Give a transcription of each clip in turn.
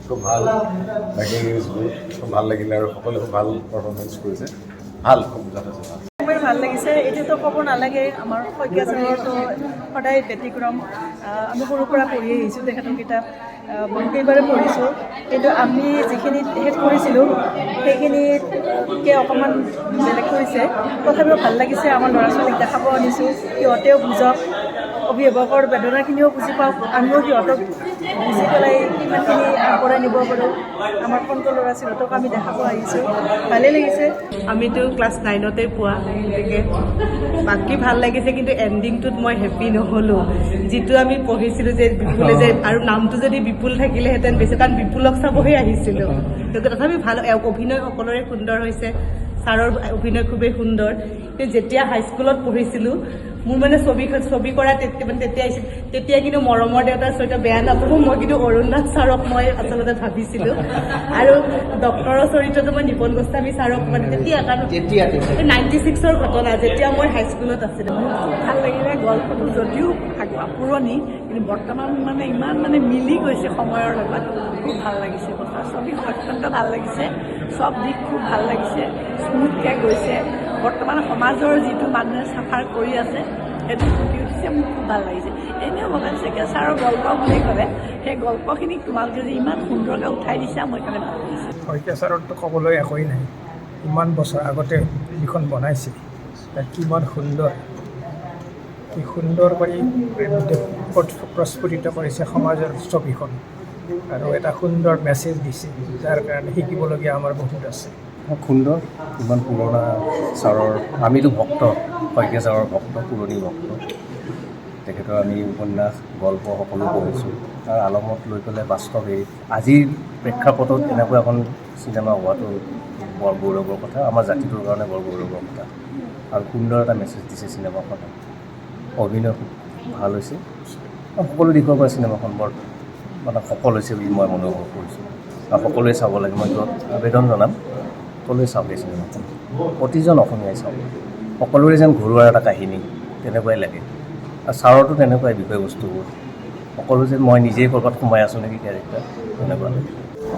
খুব ভাল মেকিং ইউজবোৰ খুব ভাল লাগিলে আৰু সকলোৱে খুব ভাল পাৰফৰ্মেঞ্চ কৰিছে ভাল খুব যথেষ্ট ভাল খুবেই ভাল লাগিছে এইটোতো ক'ব নালাগে আমাৰ শইকীয়া ছাৰৰতো সদায় ব্যতিক্ৰম আমি সৰুৰ পৰা পঢ়ি আহিছোঁ তেখেতৰ কিতাপ বহুকেইবাৰে পঢ়িছোঁ কিন্তু আমি যিখিনি শেষ কৰিছিলোঁ সেইখিনিতকৈ অকণমান বেলেগ কৰিছে তথাপিও ভাল লাগিছে আমাৰ ল'ৰা ছোৱালীক দেখাব আনিছোঁ সিহঁতেও বুজক অভিভাৱকৰ বেদনাখিনিও বুজি পাওক আমিও সিহঁতক বুজি পেলাই কিমানখিনি আগবঢ়াই নিব পাৰোঁ আমাৰ কণটো ল'ৰা ছোৱালীহঁতক আমি দেখাব আহিছোঁ ভালেই লাগিছে আমিতো ক্লাছ 9তে পোৱা গতিকে বাকী ভাল লাগিছে কিন্তু এণ্ডিংটোত মই হেপ্পী নহ'লোঁ যিটো আমি পঢ়িছিলোঁ যে বিপুলে যে আৰু নামটো যদি বিপুল থাকিলেহেঁতেন বেছি কাৰণ বিপুলক চাবহে আহিছিলোঁ কিন্তু তথাপি ভাল অভিনয় সকলোৰে সুন্দৰ হৈছে ছাৰৰ অভিনয় খুবেই সুন্দৰ কিন্তু যেতিয়া হাইস্কুলত পঢ়িছিলোঁ মোৰ মানে ছবি কৰা তেতিয়া আহিছিল তেতিয়া কিন্তু মৰমৰ দেউতাৰ চৰিত্ৰ বেয়া নাপাব মই কিন্তু অৰুণ নাথ ছাৰক মই আচলতে ভাবিছিলোঁ আৰু ডক্টৰৰ চৰিত্ৰটো মই নিপন গোস্বামী ছাৰক মানে তেতিয়া কাৰণ 96ৰ ঘটনা যেতিয়া মই হাইস্কুলত আছিলোঁ ভাল লাগিলে গল্পটো যদিও পুৰণি কিন্তু বৰ্তমান মানে ইমান মানে মিলি গৈছে সময়ৰ লগত খুব ভাল লাগিছে কথা ছবিখন অত্যন্ত ভাল লাগিছে চব দিশ খুব ভাল লাগিছে স্মুথকৈ গৈছে বৰ্তমান সমাজৰ যিটো মানুহে চাফাৰ কৰি আছে সেইটো ফুটি উঠিছে মোৰ খুব ভাল লাগিছে এনেও ভৱেন শইকীয়া ছাৰৰ গল্প বুলি ক'লে সেই গল্পখিনিক তোমালোকে যে ইমান সুন্দৰকৈ উঠাই দিছা মই কাৰণে ভাল লাগিছে শইকীয়া ছাৰৰতো ক'বলৈ একোৱেই নাই ইমান বছৰ আগতে যিখন বনাইছিল কিমান সুন্দৰ কি সুন্দৰ কৰি প্ৰস্ফুটিত কৰিছে সমাজৰ ছবিখন আৰু এটা সুন্দৰ মেছেজ দিছে যাৰ কাৰণে শিকিবলগীয়া আমাৰ বহুত আছে সুন্দৰ ইমান পুৰণা ছাৰৰ আমিতো ভক্ত শইকীয়া ছাৰৰ ভক্ত পুৰণি ভক্ত তেখেতৰ আমি উপন্যাস গল্প সকলো পঢ়িছোঁ তাৰ আলমত লৈ পেলাই বাস্তৱ এই আজিৰ প্ৰেক্ষাপটত এনেকুৱা এখন চিনেমা হোৱাটো বৰ গৌৰৱৰ কথা আমাৰ জাতিটোৰ কাৰণে বৰ গৌৰৱৰ কথা আৰু সুন্দৰ এটা মেছেজ দিছে চিনেমাখনে অভিনয় খুব ভাল হৈছে সকলো দিশৰ পৰা চিনেমাখন বৰ মানে সফল হৈছে বুলি মই অনুভৱ কৰিছোঁ আৰু সকলোৱে চাব লাগে মই আবেদন জনাম সকলোৱে চাওক এই চিনেমাখন প্ৰতিজন অসমীয়াই চাওক সকলোৰে যেন ঘৰুৱা এটা কাহিনী তেনেকুৱাই লাগে আৰু ছাৰতো তেনেকুৱাই বিষয়বস্তুবোৰ সকলো যেন মই নিজেই ক'ৰবাত সোমাই আছোঁ নেকি কেৰেক্টাৰ তেনেকুৱা লাগে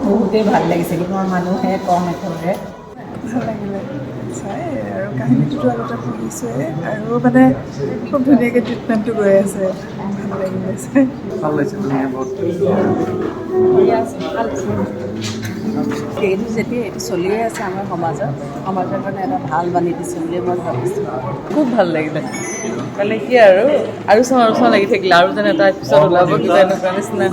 বহুতেই ভাল লাগিছে কিমান মানুহে কম একেবাৰে ভাল লাগিলে চাই আৰু কাহিনীটোতো আগতে পঢ়িছোৱে আৰু মানে খুব ধুনীয়াকৈ ট্ৰিটমেণ্টটো গৈ আছে ভাল লাগিলে চাই ভাল লাগিছে এইটো যেতিয়া এইটো চলিয়ে আছে আমাৰ সমাজৰ কাৰণে এটা ভাল বাণী দিছে বুলি মই ভাবিছোঁ খুব ভাল লাগিলে মানে কি আৰু চাওঁ লাগি থাকিলে আৰু যেন এটা এপিছড ওলাব কিবা এনেকুৱা নিচিনা